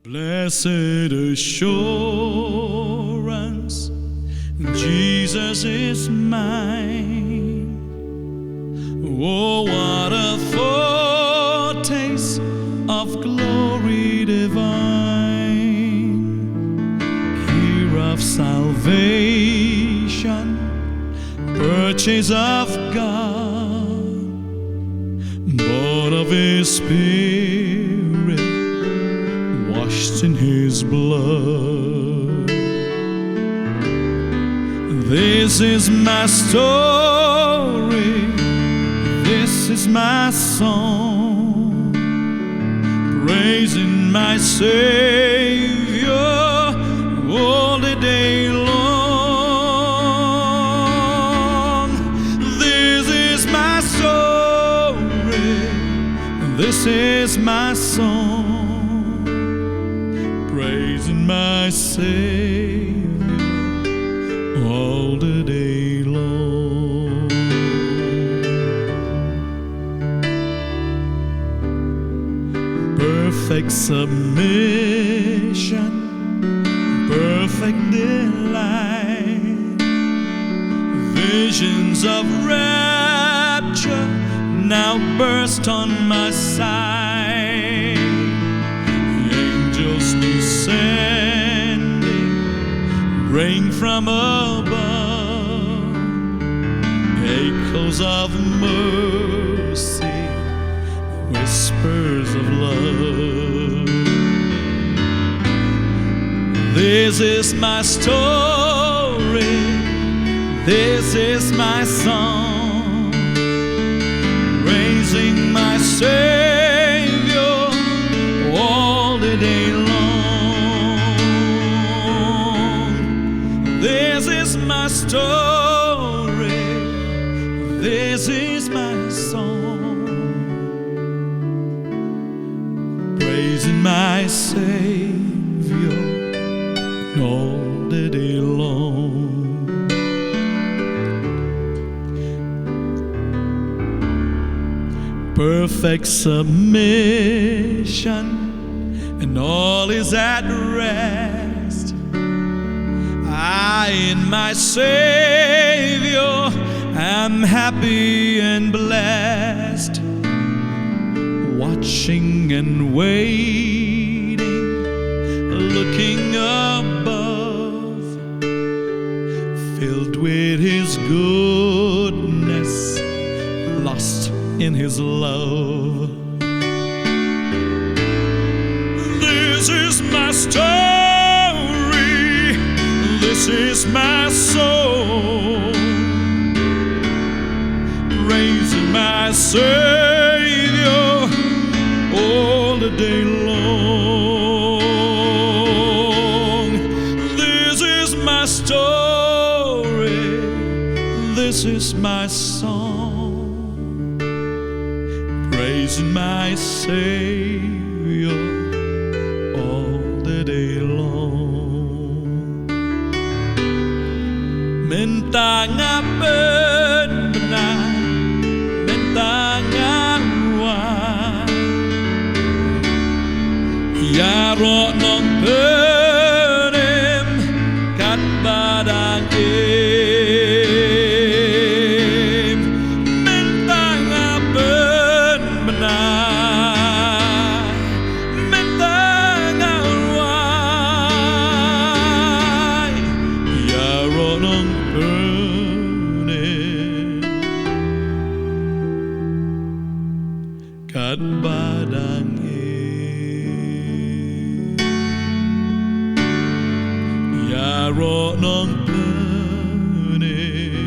Blessed assurance, Jesus is mine. Oh, what a foretaste of glory divine, here of salvation, purchase of God, born of His Spirit, washed in His blood. This is my story, this is my song, praising my Savior all the day long. This is my story, this is my song, praising my Savior all the day long. Perfect submission, perfect delight, visions of rapture now burst on my sight. Angels descending, rain from above, echoes of mercy, whispers of love. This is my story, this is my song, praising my Savior all the day long. This is my story, this is my song, praising my Savior all the day long. Perfect submission, and all is at rest. I in my Savior am happy and blessed, watching and waiting, looking above, filled with His goodness, lost in His love. This is my story, this is my soul, praising my Savior all the day long. This is my story, this is my song, praising my Savior all the day long. Minta ngaben benar, minta ngaruan, ya roh nong penem kat badang im. Minta ngaben benar, minta ngaruan, ya roh nong penem kat badang ya roh nong penem